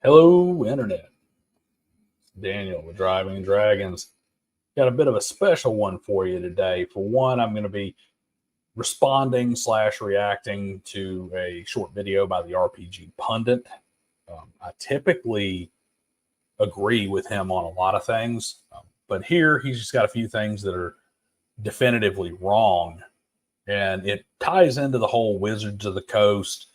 Hello, Internet. Daniel with Driving Dragons. Got a bit of a special one for you today. For one, I'm going to be responding / reacting to a short video by the RPG Pundit. I typically agree with him on a lot of things, but here he's just got a few things that are definitively wrong. And it ties into the whole Wizards of the Coast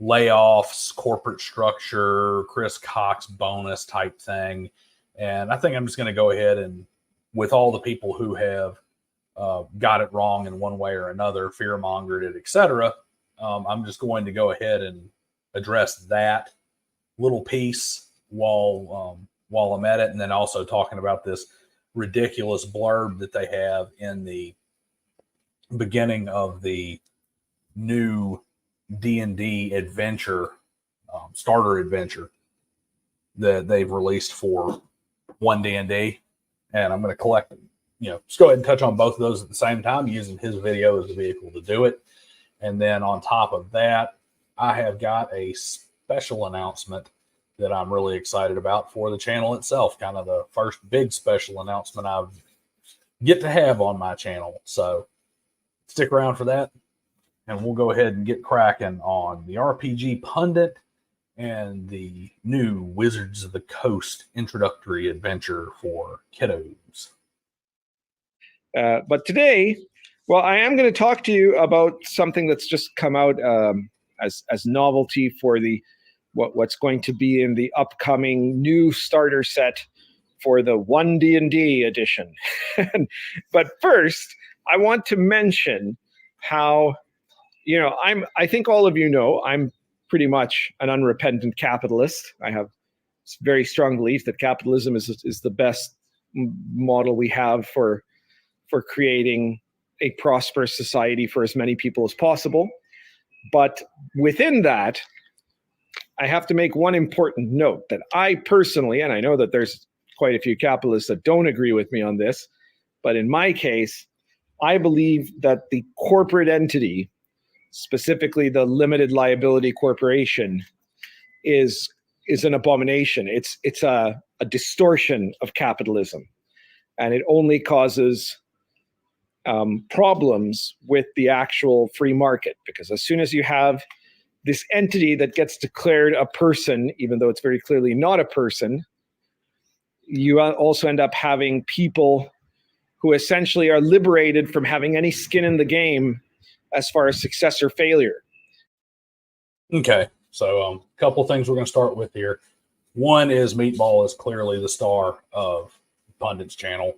layoffs, corporate structure, Chris Cox bonus type thing. And I think I'm just going to go ahead and, with all the people who have got it wrong in one way or another, fear mongered it, etc., I'm just going to go ahead and address that little piece while I'm at it, and then also talking about this ridiculous blurb that they have in the beginning of the new D&D adventure, starter adventure that they've released for OneD&D. And I'm going to collect, just go ahead and touch on both of those at the same time, using his video as a vehicle to do it. And then on top of that, I have got a special announcement that I'm really excited about for the channel itself. Kind of the first big special announcement I get to have on my channel. So stick around for that, and we'll go ahead and get cracking on the RPG Pundit and the new Wizards of the Coast introductory adventure for kiddos. But today, I am going to talk to you about something that's just come out as novelty for the what's going to be in the upcoming new starter set for the OneD&D edition. But first, I want to mention how, I think all of you know, I'm pretty much an unrepentant capitalist. I have very strong belief that capitalism is the best model we have for creating a prosperous society for as many people as possible. But within that, I have to make one important note that I personally, and I know that there's quite a few capitalists that don't agree with me on this, but in my case, I believe that the corporate entity, specifically the limited liability corporation, is an abomination. It's a distortion of capitalism, and it only causes problems with the actual free market, because as soon as you have this entity that gets declared a person, even though it's very clearly not a person, you also end up having people who essentially are liberated from having any skin in the game as far as success or failure. Okay, so a couple things we're going to start with here. One is Meatball is clearly the star of Pundit's channel.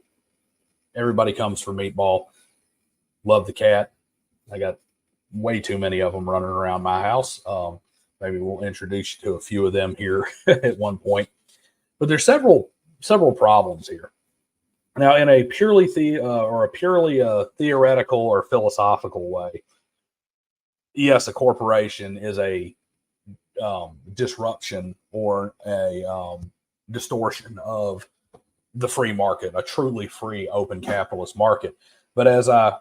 Everybody comes for Meatball. Love the cat. I got way too many of them running around my house. Maybe we'll introduce you to a few of them here at one point. But there's several problems here. Now, in a purely theoretical or philosophical way, yes, a corporation is a disruption or a distortion of the free market, a truly free, open capitalist market. But as I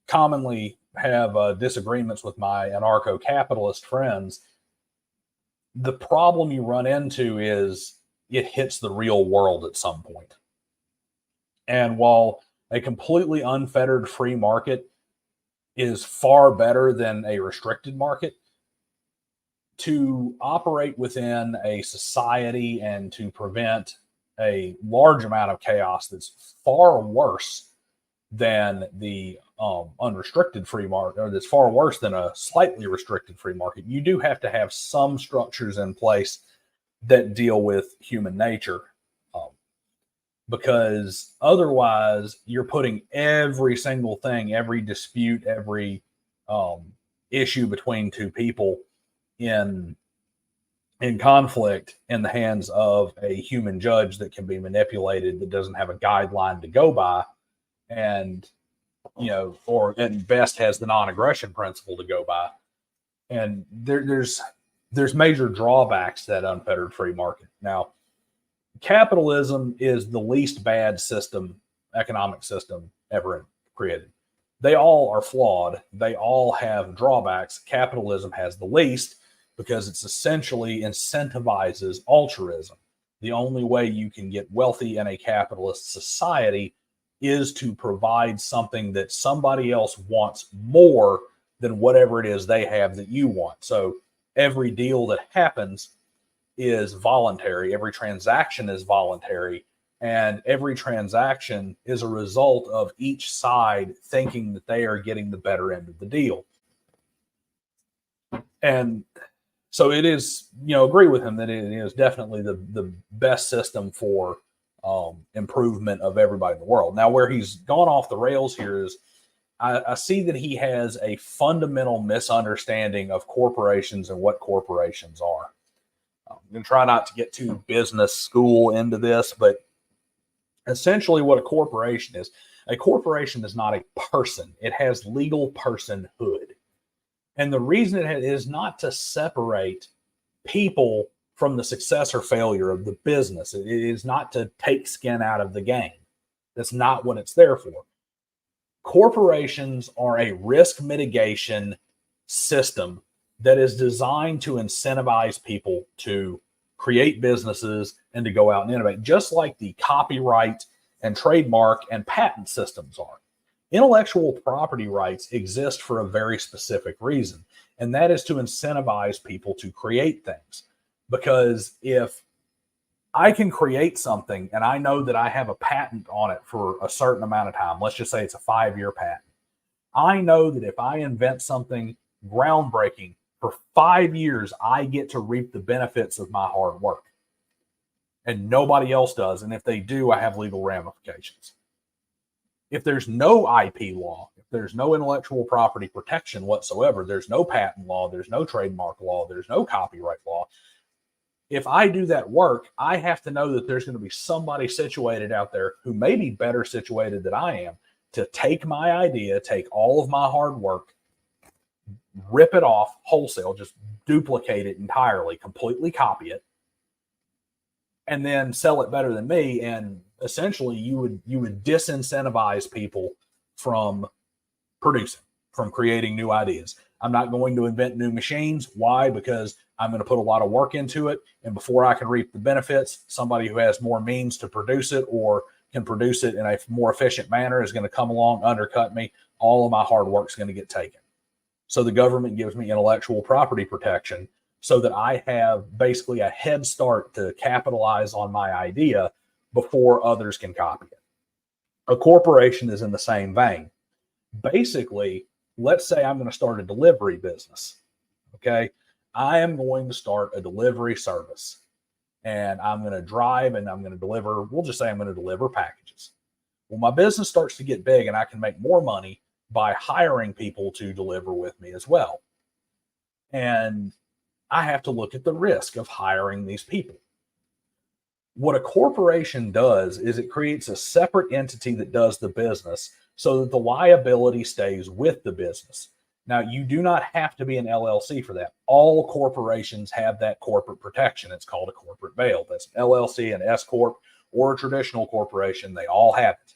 commonly have disagreements with my anarcho-capitalist friends, the problem you run into is it hits the real world at some point. And while a completely unfettered free market is far better than a restricted market, to operate within a society and to prevent a large amount of chaos that's far worse than the unrestricted free market, or that's far worse than a slightly restricted free market, you do have to have some structures in place that deal with human nature. Because otherwise you're putting every single thing, every dispute, every issue between two people in conflict in the hands of a human judge that can be manipulated, that doesn't have a guideline to go by, and or at best has the non-aggression principle to go by. And there's major drawbacks to that unfettered free market. Now, capitalism is the least bad economic system ever created. They all are flawed. They all have drawbacks. Capitalism has the least, because it's essentially incentivizes altruism. The only way you can get wealthy in a capitalist society is to provide something that somebody else wants more than whatever it is they have that you want. So every deal that happens is voluntary. Every transaction is voluntary. And every transaction is a result of each side thinking that they are getting the better end of the deal. And so it is, agree with him that it is definitely the best system for improvement of everybody in the world. Now, where he's gone off the rails here is I see that he has a fundamental misunderstanding of corporations and what corporations are. I'm going to try not to get too business school into this, but essentially what a corporation is not a person. It has legal personhood. And the reason it is not to separate people from the success or failure of the business. It is not to take skin out of the game. That's not what it's there for. Corporations are a risk mitigation system that is designed to incentivize people to create businesses and to go out and innovate, just like the copyright and trademark and patent systems are. Intellectual property rights exist for a very specific reason, and that is to incentivize people to create things. Because if I can create something and I know that I have a patent on it for a certain amount of time, let's just say it's a 5-year patent. I know that if I invent something groundbreaking for 5 years, I get to reap the benefits of my hard work. And nobody else does. And if they do, I have legal ramifications. If there's no IP law, if there's no intellectual property protection whatsoever, there's no patent law, there's no trademark law, there's no copyright law. If I do that work, I have to know that there's going to be somebody situated out there who may be better situated than I am to take my idea, take all of my hard work, rip it off wholesale, just duplicate it entirely, completely copy it, and then sell it better than me. And essentially you would disincentivize people from producing, from creating new ideas. I'm not going to invent new machines. Why? Because I'm going to put a lot of work into it. And before I can reap the benefits, somebody who has more means to produce it or can produce it in a more efficient manner is going to come along, undercut me. All of my hard work is going to get taken. So the government gives me intellectual property protection so that I have basically a head start to capitalize on my idea before others can copy it. A corporation is in the same vein. Basically, let's say I'm going to start a delivery business. Okay. I am going to start a delivery service and I'm going to drive and I'm going to deliver. We'll just say I'm going to deliver packages. Well, my business starts to get big and I can make more money by hiring people to deliver with me as well. And I have to look at the risk of hiring these people. What a corporation does is it creates a separate entity that does the business so that the liability stays with the business. Now, you do not have to be an LLC for that. All corporations have that corporate protection. It's called a corporate veil. That's an LLC, an S Corp, or a traditional corporation. They all have it.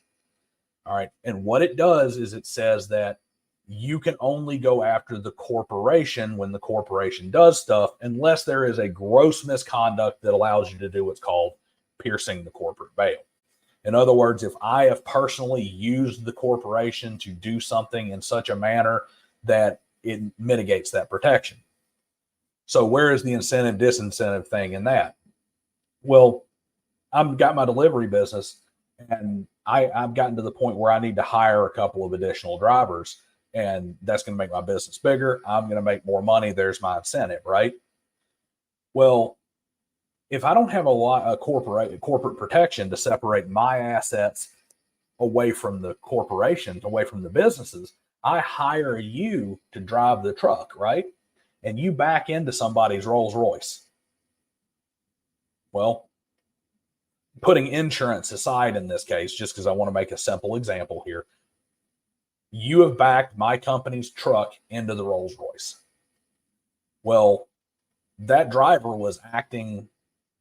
All right. And what it does is it says that you can only go after the corporation when the corporation does stuff, unless there is a gross misconduct that allows you to do what's called piercing the corporate veil. In other words, if I have personally used the corporation to do something in such a manner that it mitigates that protection. So where is the incentive disincentive thing in that? Well, I've got my delivery business and I've gotten to the point where I need to hire a couple of additional drivers, and that's going to make my business bigger. I'm going to make more money. There's my incentive, right? Well, if I don't have a corporate protection to separate my assets away from the corporations, away from the businesses, I hire you to drive the truck, right? And you back into somebody's Rolls Royce. Well, putting insurance aside in this case, just because I want to make a simple example here, you have backed my company's truck into the Rolls Royce. Well, that driver was acting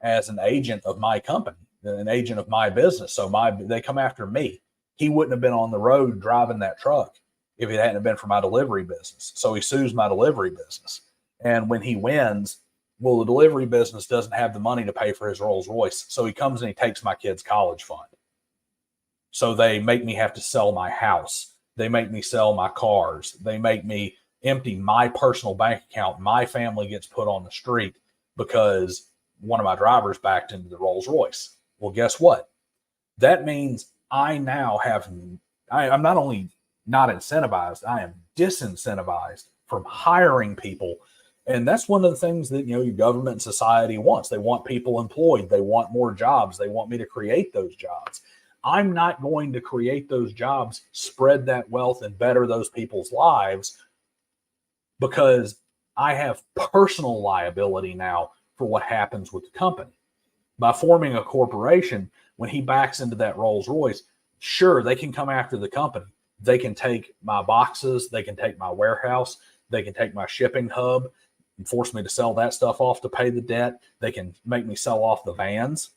as an agent of my company, an agent of my business. So they come after me. He wouldn't have been on the road driving that truck if it hadn't been for my delivery business. So he sues my delivery business. And when he wins, well, the delivery business doesn't have the money to pay for his Rolls Royce. So he comes and he takes my kid's college fund. So they make me have to sell my house. They make me sell my cars. They make me empty my personal bank account. My family gets put on the street because one of my drivers backed into the Rolls Royce. Well, guess what? That means I now have, I'm not only not incentivized, I am disincentivized from hiring people. And that's one of the things that, your government and society wants. They want people employed. They want more jobs. They want me to create those jobs. I'm not going to create those jobs, spread that wealth, and better those people's lives because I have personal liability now for what happens with the company. By forming a corporation, when he backs into that Rolls Royce, sure, they can come after the company. They can take my boxes. They can take my warehouse. They can take my shipping hub and force me to sell that stuff off to pay the debt. They can make me sell off the vans.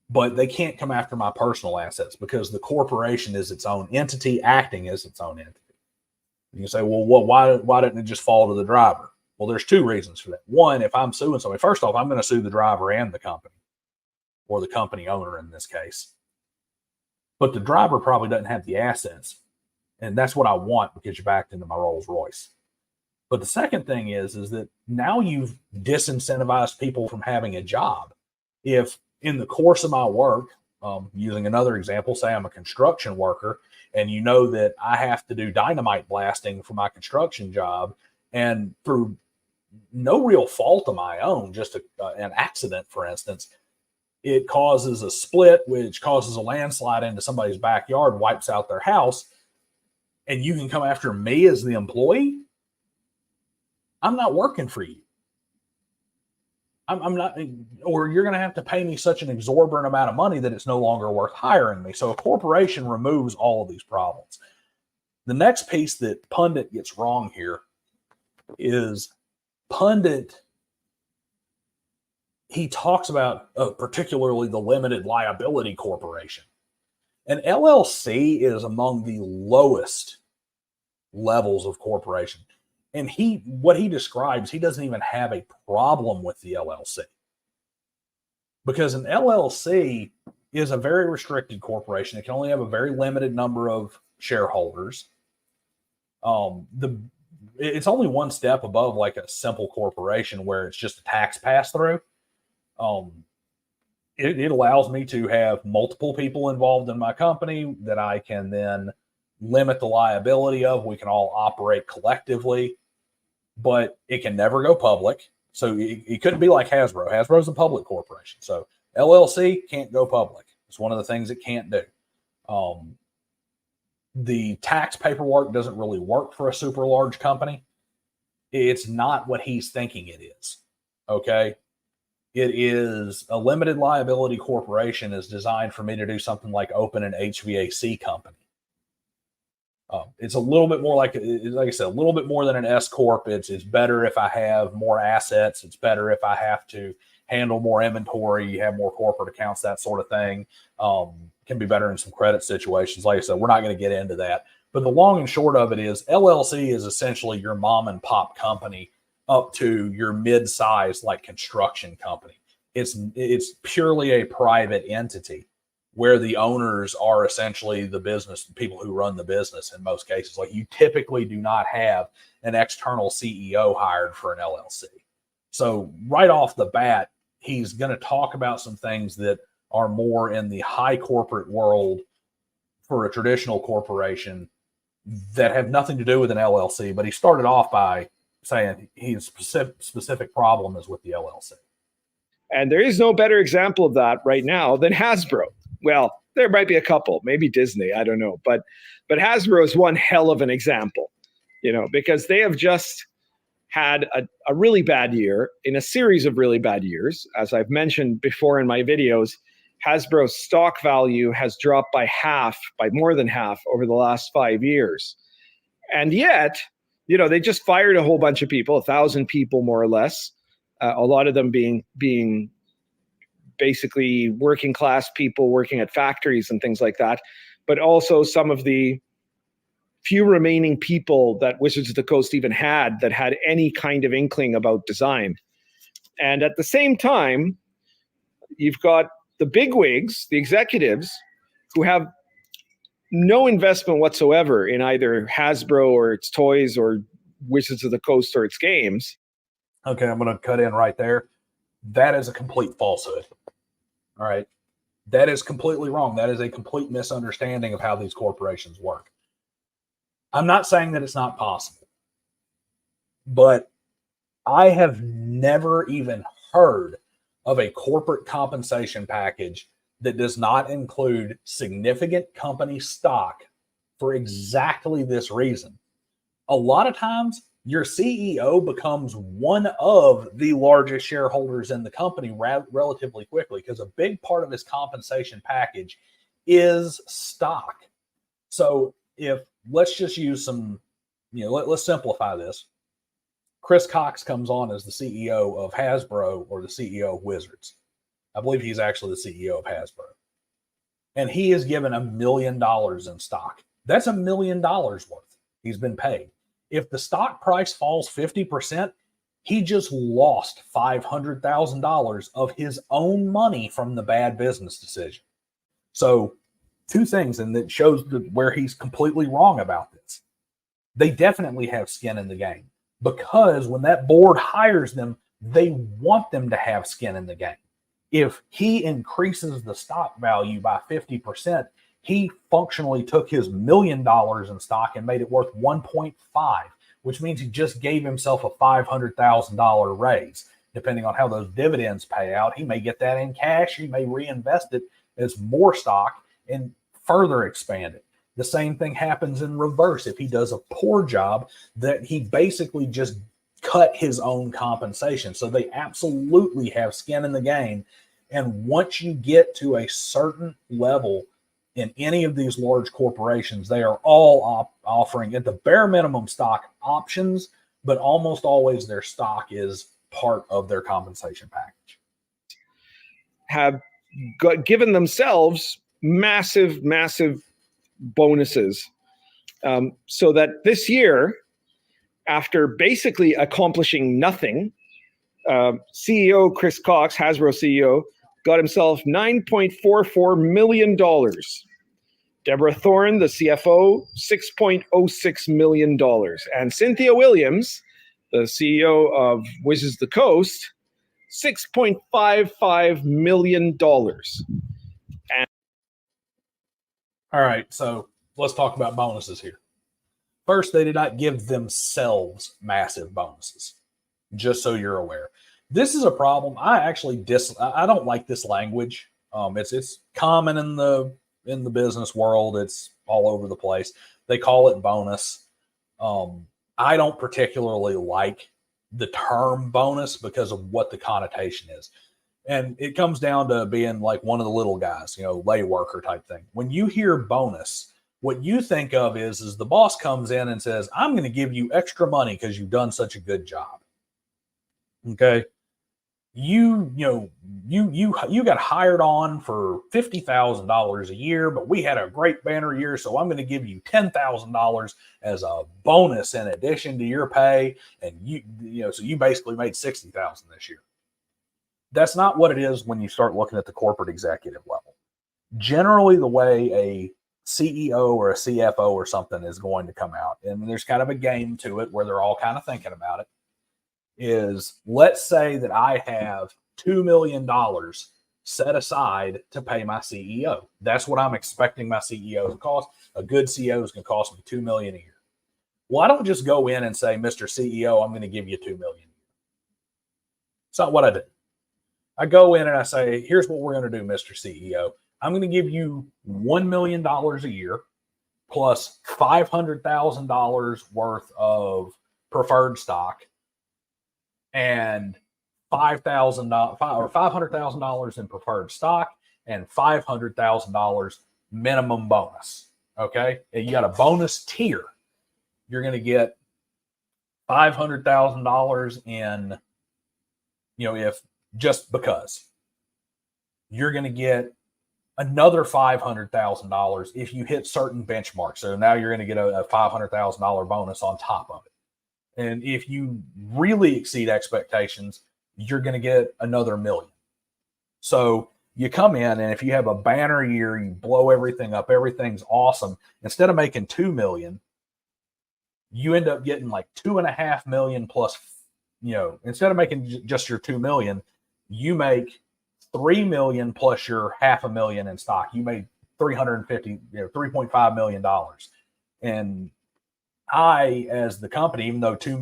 But they can't come after my personal assets because the corporation is its own entity acting as its own entity. You can say, well, why didn't it just fall to the driver? Well, there's two reasons for that. One, if I'm suing somebody, first off, I'm going to sue the driver and the company, or the company owner in this case. But the driver probably doesn't have the assets. And that's what I want because you backed into my Rolls Royce. But the second thing is that now you've disincentivized people from having a job. If in the course of my work, using another example, say I'm a construction worker, and you know that I have to do dynamite blasting for my construction job, and through no real fault of my own, just an accident, for instance, it causes a split, which causes a landslide into somebody's backyard, wipes out their house, and you can come after me as the employee? I'm not working for you. I'm not, or you're going to have to pay me such an exorbitant amount of money that it's no longer worth hiring me. So a corporation removes all of these problems. The next piece that Pundit gets wrong here is Pundit, he talks about particularly the limited liability corporation. An LLC is among the lowest levels of corporation. And what he describes, he doesn't even have a problem with the LLC. Because an LLC is a very restricted corporation. It can only have a very limited number of shareholders. It's only one step above like a simple corporation where it's just a tax pass-through. It allows me to have multiple people involved in my company that I can then limit the liability of. We can all operate collectively, but it can never go public. So it couldn't be like Hasbro. Hasbro's a public corporation. So LLC can't go public. It's one of the things it can't do. The tax paperwork doesn't really work for a super large company. It's not what he's thinking it is. Okay. It is a limited liability corporation is designed for me to do something like open an HVAC company. It's a little bit more like I said, a little bit more than an S Corp. It's better if I have more assets. It's better if I have to handle more inventory, have more corporate accounts, that sort of thing. Can be better in some credit situations. Like I said, we're not going to get into that. But the long and short of it is LLC is essentially your mom and pop company up to your mid-sized like construction company. It's purely a private entity where the owners are essentially the business, people who run the business in most cases. Like you typically do not have an external CEO hired for an LLC. So right off the bat, he's going to talk about some things that are more in the high corporate world for a traditional corporation that have nothing to do with an LLC. But he started off by saying his specific problem is with the LLC. And there is no better example of that right now than Hasbro. Well, there might be a couple, maybe Disney, I don't know. But Hasbro is one hell of an example, because they have just had a really bad year in a series of really bad years. As I've mentioned before in my videos, Hasbro's stock value has dropped by more than half over the last 5 years. And yet, they just fired a whole bunch of people, 1,000 people more or less, a lot of them being basically working class people working at factories and things like that. But also some of the few remaining people that Wizards of the Coast even had that had any kind of inkling about design. And at the same time, you've got the bigwigs, the executives, who have no investment whatsoever in either Hasbro or its toys or Wizards of the Coast or its games. Okay, I'm going to cut in right there. That is a complete falsehood. All right. That is completely wrong. That is a complete misunderstanding of how these corporations work. I'm not saying that it's not possible, but I have never even heard of a corporate compensation package that does not include significant company stock for exactly this reason. A lot of times, your CEO becomes one of the largest shareholders in the company relatively quickly, because a big part of his compensation package is stock. So if, let's just use some, let's simplify this. Chris Cox comes on as the CEO of Hasbro or the CEO of Wizards. I believe he's actually the CEO of Hasbro. And he is given $1 million in stock. That's $1 million worth he's been paid. If the stock price falls 50%, he just lost $500,000 of his own money from the bad business decision. So, two things, and that shows where he's completely wrong about this. They definitely have skin in the game, because when that board hires them, they want them to have skin in the game. If he increases the stock value by 50%, he functionally took his $1 million in stock and made it worth 1.5, which means he just gave himself a $500,000 raise. Depending on how those dividends pay out, he may get that in cash. He may reinvest it as more stock and further expand it. The same thing happens in reverse. If he does a poor job, that he basically just cut his own compensation. So they absolutely have skin in the game. And once you get to a certain level in any of these large corporations, they are all offering at the bare minimum stock options, but almost always their stock is part of their compensation package. Have given themselves massive bonuses, so that this year, after basically accomplishing nothing, CEO Chris Cox, Hasbro CEO, got himself $9.44 million. Deborah Thorne, the CFO, $6.06 million. And Cynthia Williams, the CEO of Wizards of the Coast, $6.55 million. And all right, so let's talk about bonuses here. First, they did not give themselves massive bonuses, just so you're aware. This is a problem. I actually I don't like this language. It's common in the business world. It's all over the place. They call it bonus. I don't particularly like the term bonus because of what the connotation is. And it comes down to being like one of the little guys, lay worker type thing. When you hear bonus, what you think of is the boss comes in and says, I'm going to give you extra money because you've done such a good job. Okay. You got hired on for $50,000 a year, but we had a great banner year, so I'm going to give you $10,000 as a bonus in addition to your pay, and so you basically made $60,000 this year. That's not what it is when you start looking at the corporate executive level. Generally, the way a CEO or a CFO or something is going to come out, and there's kind of a game to it where they're all kind of thinking about it, is let's say that I have $2 million set aside to pay my CEO. That's what I'm expecting my CEO to cost. A good CEO is going to cost me $2 million a year. Well, I don't just go in and say, Mr. CEO, I'm going to give you $2 million. It's not what I do. I go in and I say, here's what we're going to do, Mr. CEO. I'm going to give you $1 million a year plus $500,000 worth of preferred stock and $500,000 in preferred stock and $500,000 minimum bonus. Okay. And you got a bonus tier. You're going to get $500,000 in, if just because you're going to get another $500,000 if you hit certain benchmarks. So now you're going to get a $500,000 bonus on top of it. And if you really exceed expectations, you're going to get another $1 million. So you come in, and if you have a banner year, you blow everything up, everything's awesome. Instead of making $2 million, you end up getting like $2.5 million plus, instead of making just your $2 million, you make $3 million plus your $500,000 in stock. You made $3.5 million. And I, as the company, even though $2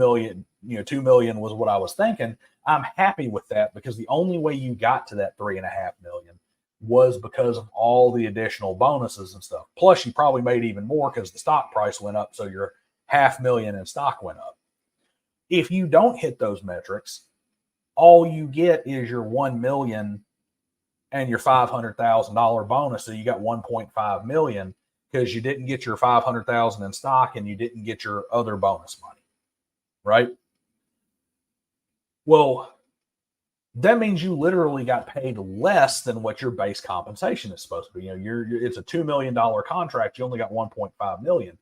million was what I was thinking, I'm happy with that, because the only way you got to that $3.5 million was because of all the additional bonuses and stuff. Plus, you probably made even more because the stock price went up, so your $500,000 in stock went up. If you don't hit those metrics, all you get is your $1 million and your $500,000 bonus. So you got $1.5 million because you didn't get your $500,000 in stock and you didn't get your other bonus money, right? Well, that means you literally got paid less than what your base compensation is supposed to be. It's a $2 million contract. You only got $1.5 million.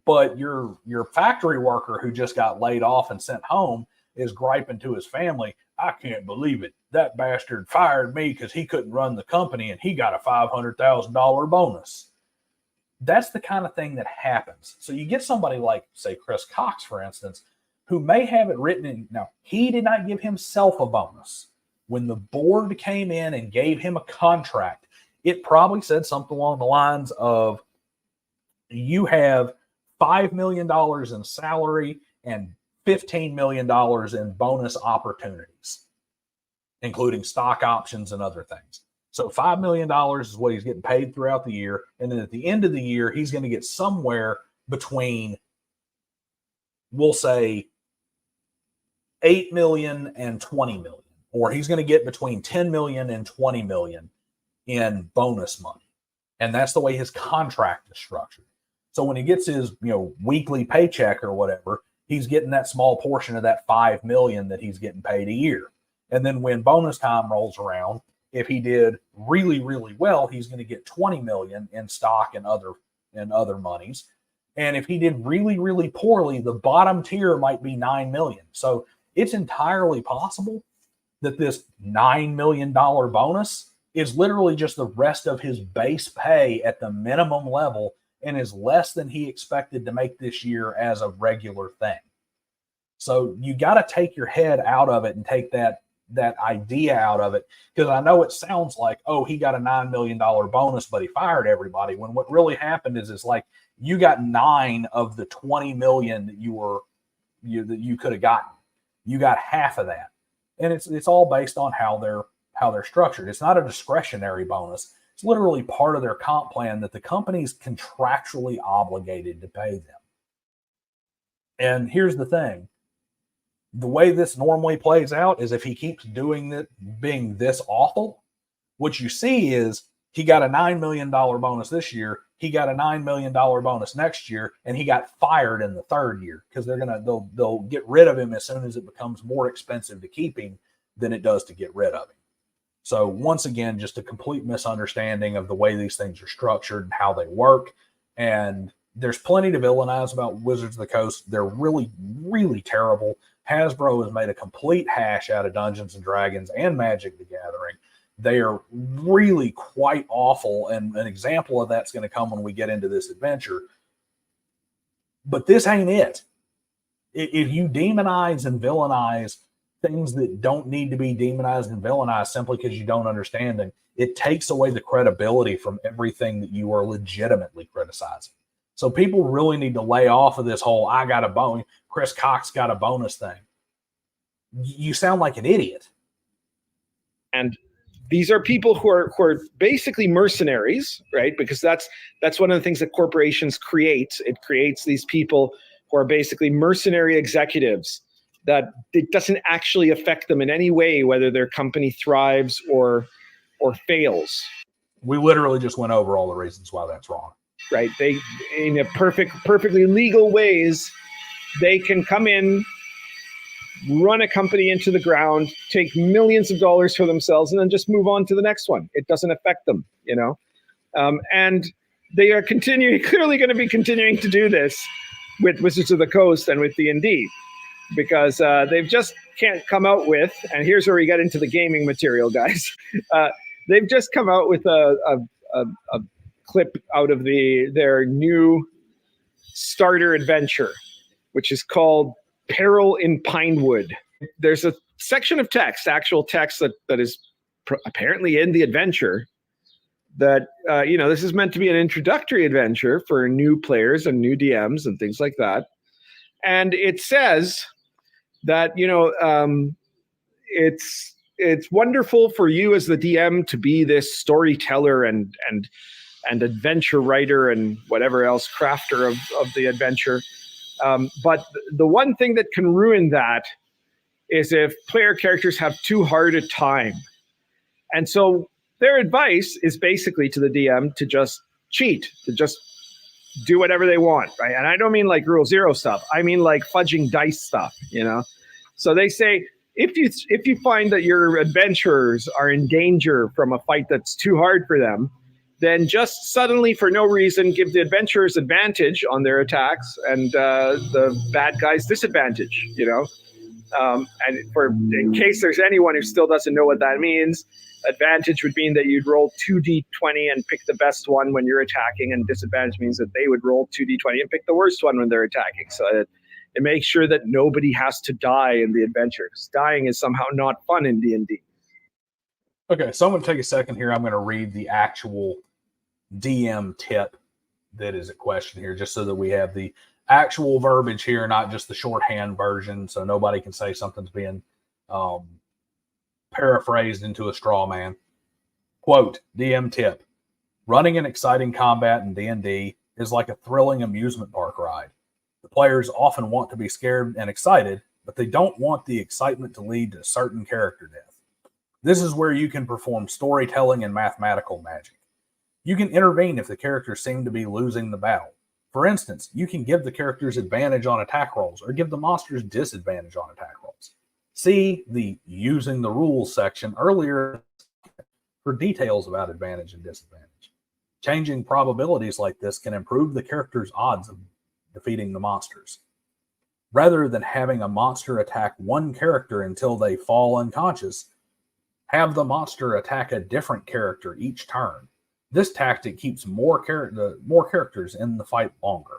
But your factory worker who just got laid off and sent home is griping to his family, I can't believe it. That bastard fired me because he couldn't run the company and he got a $500,000 bonus. That's the kind of thing that happens. So you get somebody like, say, Chris Cox, for instance, who may have it written in. Now, he did not give himself a bonus. When the board came in and gave him a contract, it probably said something along the lines of, you have $5 million in salary and $15 million in bonus opportunities, including stock options and other things. So $5 million is what he's getting paid throughout the year. And then at the end of the year, he's going to get somewhere between, we'll say, 8 million and 20 million, or he's going to get between 10 million and 20 million in bonus money. And that's the way his contract is structured. So when he gets his, weekly paycheck or whatever, he's getting that small portion of that 5 million that he's getting paid a year. And then when bonus time rolls around, if he did really, really well, he's going to get 20 million in stock and other monies. And if he did really, really poorly, the bottom tier might be 9 million. So it's entirely possible that this $9 million bonus is literally just the rest of his base pay at the minimum level and is less than he expected to make this year as a regular thing. So you got to take your head out of it and take that idea out of it, because I know it sounds like, oh, he got a $9 million bonus, but he fired everybody. When what really happened is it's like you got 9 of the 20 million that you could have gotten. You got half of that, and it's all based on how they're structured. It's not a discretionary bonus. It's literally part of their comp plan that the company's contractually obligated to pay them. And here's the thing. The way this normally plays out is if he keeps doing it, being this awful, what you see is he got a $9 million bonus this year. He got a $9 million bonus next year, and he got fired in the third year because they'll get rid of him as soon as it becomes more expensive to keep him than it does to get rid of him. So once again, just a complete misunderstanding of the way these things are structured and how they work. And there's plenty to villainize about Wizards of the Coast. They're really, really terrible. Hasbro has made a complete hash out of Dungeons and Dragons and Magic the Gathering. They are really quite awful, and an example of that's going to come when we get into this adventure. But this ain't it. If you demonize and villainize things that don't need to be demonized and villainized simply because you don't understand them, it takes away the credibility from everything that you are legitimately criticizing. So people really need to lay off of this whole, I got a bonus, Chris Cox got a bonus thing. You sound like an idiot. And these are people who are basically mercenaries, right? Because that's one of the things that corporations create. It creates these people who are basically mercenary executives that it doesn't actually affect them in any way, whether their company thrives or fails. We literally just went over all the reasons why that's wrong. Right? They, in a perfectly legal ways, they can come in, run a company into the ground, take millions of dollars for themselves, and then just move on to the next one. It doesn't affect them, you know? And they are clearly going to be continuing to do this with Wizards of the Coast and with D&D, because they've just can't come out with, and here's where we get into the gaming material, guys. They've just come out with a clip out of their new starter adventure, which is called Peril in Pinewood. There's a section of text, actual text that is apparently in the adventure that, this is meant to be an introductory adventure for new players and new DMs and things like that. And it says that, it's wonderful for you as the DM to be this storyteller and adventure writer and whatever else, crafter of the adventure. But the one thing that can ruin that is if player characters have too hard a time. And so their advice is basically to the DM to just cheat, to just do whatever they want, right? And I don't mean like Rule Zero stuff. I mean like fudging dice stuff, So they say, if you find that your adventurers are in danger from a fight that's too hard for them, then just suddenly, for no reason, give the adventurers advantage on their attacks and the bad guys disadvantage, And in case there's anyone who still doesn't know what that means, advantage would mean that you'd roll 2d20 and pick the best one when you're attacking, and disadvantage means that they would roll 2d20 and pick the worst one when they're attacking. So it makes sure that nobody has to die in the adventure, because dying is somehow not fun in D&D. Okay, so I'm going to take a second here. I'm going to read the actual DM tip that is at question here, just so that we have the actual verbiage here, not just the shorthand version, so nobody can say something's being paraphrased into a straw man. Quote, DM tip: running an exciting combat in D&D is like a thrilling amusement park ride. The players often want to be scared and excited, but they don't want the excitement to lead to certain character death. This is where you can perform storytelling and mathematical magic. You can intervene if the characters seem to be losing the battle. For instance, you can give the characters advantage on attack rolls or give the monsters disadvantage on attack rolls. See the Using the Rules section earlier for details about advantage and disadvantage. Changing probabilities like this can improve the character's odds of defeating the monsters. Rather than having a monster attack one character until they fall unconscious, have the monster attack a different character each turn. This tactic keeps more characters in the fight longer.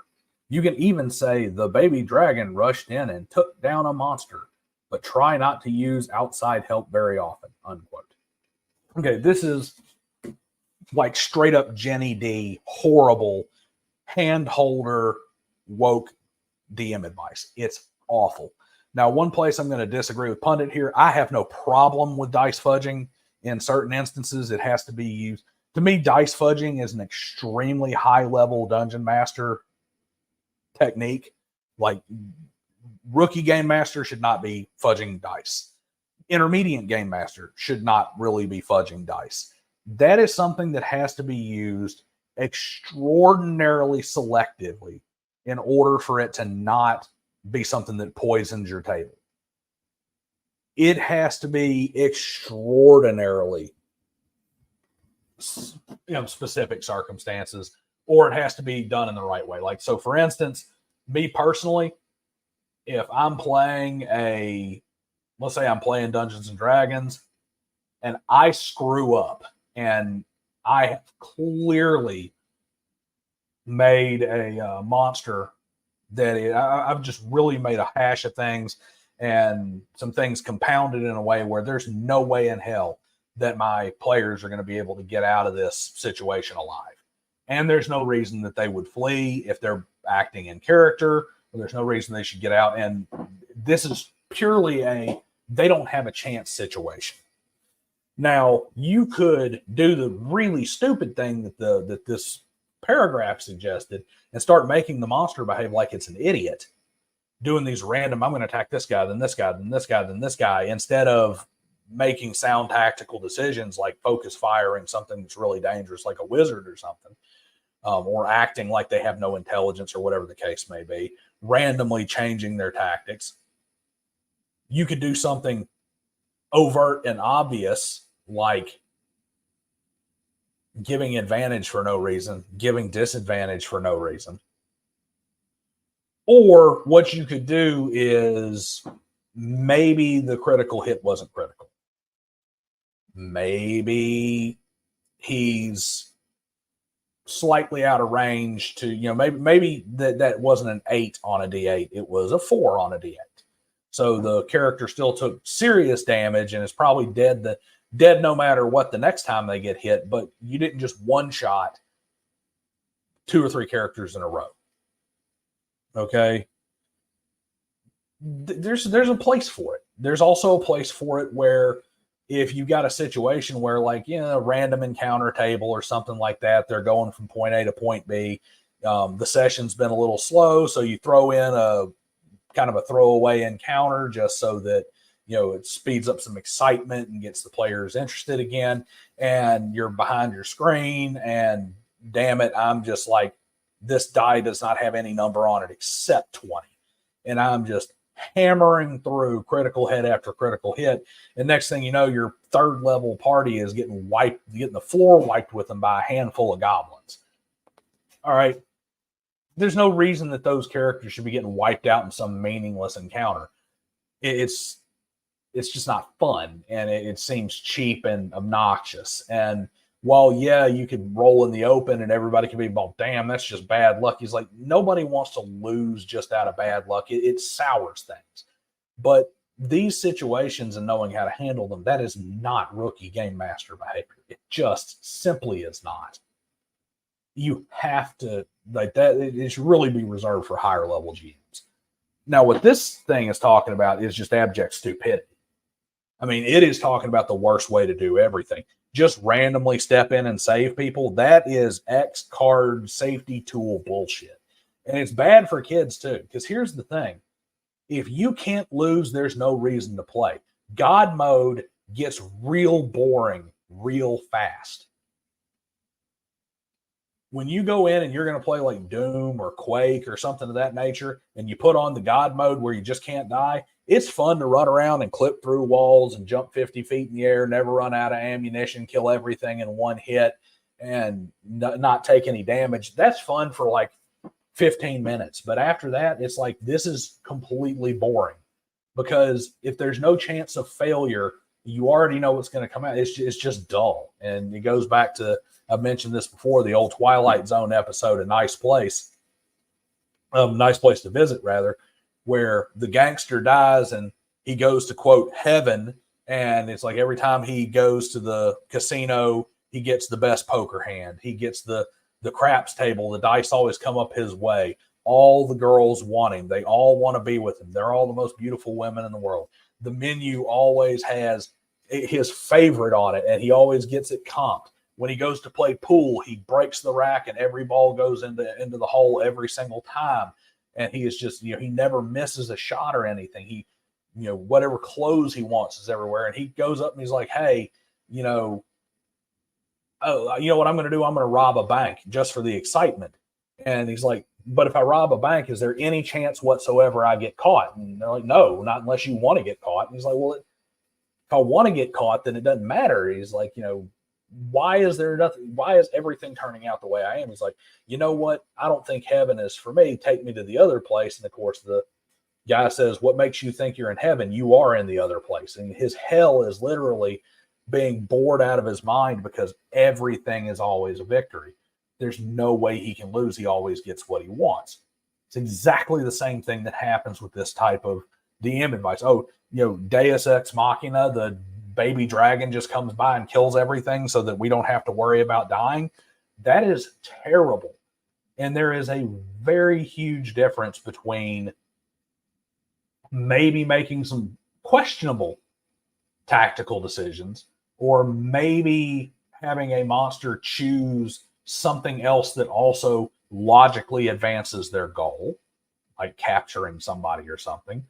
You can even say the baby dragon rushed in and took down a monster, but try not to use outside help very often, unquote. Okay, this is like straight up Jenny D, horrible, hand holder, woke DM advice. It's awful. Now, one place I'm going to disagree with Pundit here. I have no problem with dice fudging. In certain instances, it has to be used. To me, dice fudging is an extremely high-level dungeon master technique. Like, rookie game master should not be fudging dice. Intermediate game master should not really be fudging dice. That is something that has to be used extraordinarily selectively in order for it to not be something that poisons your table. It has to be extraordinarily specific circumstances, or it has to be done in the right way. Like, so for instance, me personally, if I'm playing let's say I'm playing Dungeons and Dragons and I screw up and I have clearly made a monster that I've just really made a hash of things and some things compounded in a way where there's no way in hell that my players are going to be able to get out of this situation alive. And there's no reason that they would flee if they're acting in character. There's no reason they should get out. And this is purely they don't have a chance situation. Now, you could do the really stupid thing that this paragraph suggested and start making the monster behave like it's an idiot, doing these random, I'm going to attack this guy, then this guy, then this guy, then this guy, instead of making sound tactical decisions like focus firing something that's really dangerous, like a wizard or something, or acting like they have no intelligence or whatever the case may be, randomly changing their tactics. you could do something overt and obvious, like giving advantage for no reason, giving disadvantage for no reason. Or what you could do is maybe the critical hit wasn't critical. Maybe he's slightly out of range to, maybe that wasn't an 8 on a D8. It was a 4 on a D8. So the character still took serious damage and is probably dead no matter what the next time they get hit, but you didn't just one-shot 2 or 3 characters in a row. Okay? There's a place for it. There's also a place for it where if you got a situation where, like, a random encounter table or something like that, they're going from point A to point B. The session's been a little slow, so you throw in a kind of a throwaway encounter just so that, it speeds up some excitement and gets the players interested again. And you're behind your screen, and damn it, I'm just like, this die does not have any number on it except 20. And I'm just hammering through critical hit after critical hit. And next thing you know, your third level party is getting the floor wiped with them by a handful of goblins. All right. There's no reason that those characters should be getting wiped out in some meaningless encounter. It's just not fun, and it seems cheap and obnoxious. And while, you could roll in the open and everybody could be, well, damn, that's just bad luck. He's like, nobody wants to lose just out of bad luck. It sours things. But these situations and knowing how to handle them, that is not rookie game master behavior. It just simply is not. You have to, like that, it should really be reserved for higher level GMs. Now, what this thing is talking about is just abject stupidity. I mean, it is talking about the worst way to do everything. Just randomly step in and save people. That is X card safety tool bullshit. And it's bad for kids too. Because here's the thing. If you can't lose, there's no reason to play. God mode gets real boring real fast. When you go in and you're going to play like Doom or Quake or something of that nature, and you put on the God mode where you just can't die, it's fun to run around and clip through walls and jump 50 feet in the air, never run out of ammunition, kill everything in one hit, and not take any damage. That's fun for like 15 minutes. But after that, it's like, this is completely boring. Because if there's no chance of failure, you already know what's going to come out. It's just dull. And it goes back to, I've mentioned this before, the old Twilight Zone episode, A Nice Place. Nice Place to Visit, rather, where the gangster dies and he goes to, quote, heaven. And it's like every time he goes to the casino, he gets the best poker hand. He gets the craps table. The dice always come up his way. All the girls want him. They all want to be with him. They're all the most beautiful women in the world. The menu always has his favorite on it, and he always gets it comped. When he goes to play pool, he breaks the rack, and every ball goes into the hole every single time. And he is just, he never misses a shot or anything. He, whatever clothes he wants is everywhere. And he goes up and he's like, hey, oh, you know what I'm going to do? I'm going to rob a bank just for the excitement. And he's like, but if I rob a bank, is there any chance whatsoever I get caught? And they're like, no, not unless you want to get caught. And he's like, well, if I want to get caught, then it doesn't matter. He's like, why is there nothing? Why is everything turning out the way I am? He's like, you know what? I don't think heaven is for me. Take me to the other place. And of course, the guy says, what makes you think you're in heaven? You are in the other place. And his hell is literally being bored out of his mind because everything is always a victory. There's no way he can lose. He always gets what he wants. It's exactly the same thing that happens with this type of DM advice. Oh, Deus Ex Machina, the baby dragon just comes by and kills everything so that we don't have to worry about dying. That is terrible. And there is a very huge difference between maybe making some questionable tactical decisions or maybe having a monster choose something else that also logically advances their goal, like capturing somebody or something,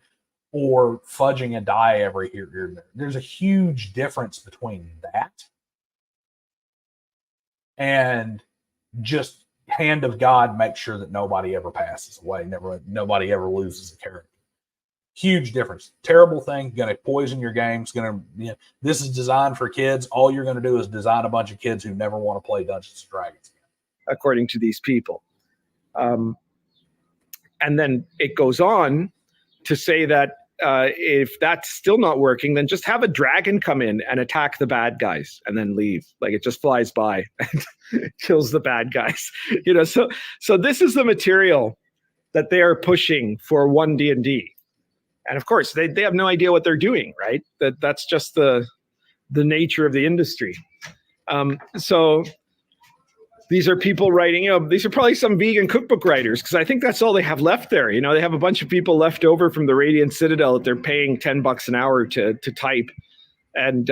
or fudging a die every here and there. There's a huge difference between that and just hand of God, make sure that nobody ever passes away, nobody ever loses a character. Huge difference. Terrible thing. Going to poison your games. This is designed for kids. All you're going to do is design a bunch of kids who never want to play Dungeons and Dragons again. According to these people. And then it goes on to say that if that's still not working, then just have a dragon come in and attack the bad guys and then leave. Like, it just flies by and kills the bad guys. So this is the material that they are pushing for OneD&D. And of course, they have no idea what they're doing, right? That's just the nature of the industry. So these are people writing, these are probably some vegan cookbook writers, because I think that's all they have left there. They have a bunch of people left over from the Radiant Citadel that they're paying $10 an hour to type. And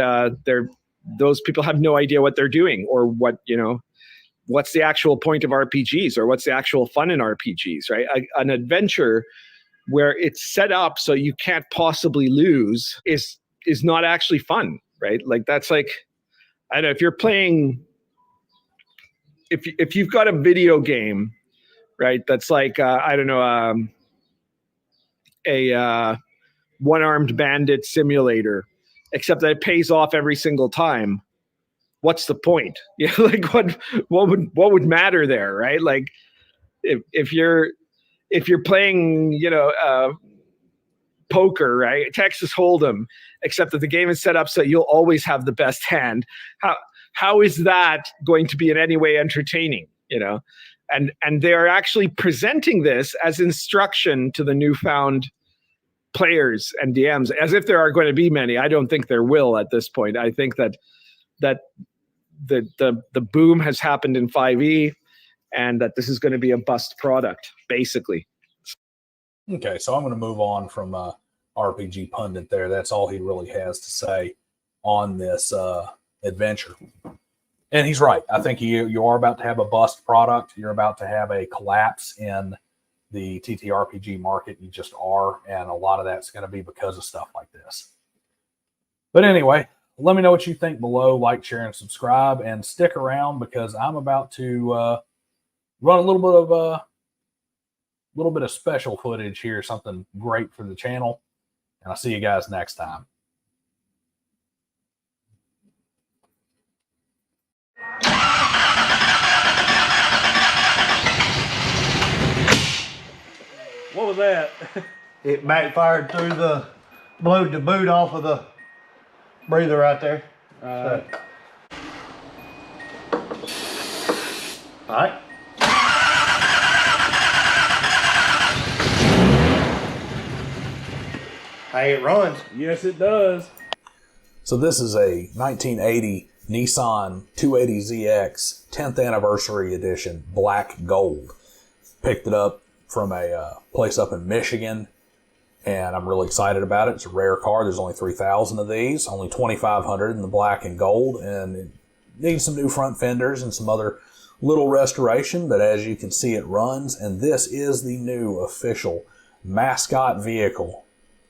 those people have no idea what they're doing, or what's the actual point of RPGs, or what's the actual fun in RPGs, right? An adventure where it's set up so you can't possibly lose is not actually fun, right? Like, that's like, I don't know, if you're playing, if you've got a video game, right, that's like, I don't know, a one-armed bandit simulator, except that it pays off every single time, what's the point? Like, what would matter there, right? Like, if you're playing, poker, right? Texas Hold'em, except that the game is set up so you'll always have the best hand. How is that going to be in any way entertaining? And they're actually presenting this as instruction to the newfound players and DMs, as if there are going to be many. I don't think there will at this point. I think that the boom has happened in 5e, and that this is going to be a bust product, basically. Okay, so I'm going to move on from RPG Pundit there. That's all he really has to say on this adventure. And he's right. I think you are about to have a bust product. You're about to have a collapse in the TTRPG market. You just are. And a lot of that's going to be because of stuff like this. But anyway, let me know what you think below. Like, share, and subscribe. And stick around, because I'm about to run a little bit of special footage here, something great for the channel. And I'll see you guys next time. What was that? It backfired through blowed the boot off of the breather right there. All right. Hey, it runs. Yes, it does. So this is a 1980 Nissan 280ZX 10th anniversary edition, black gold. Picked it up from a place up in Michigan, and I'm really excited about it. It's a rare car. There's only 3,000 of these, only 2,500 in the black and gold, and it needs some new front fenders and some other little restoration, but as you can see, it runs, and this is the new official mascot vehicle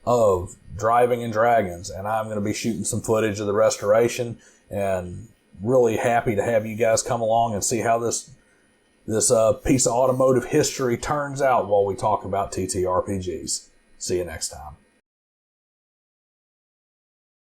of Driving and Dragons, and I'm going to be shooting some footage of the restoration, and really happy to have you guys come along and see how this piece of automotive history turns out while we talk about TTRPGs. See you next time.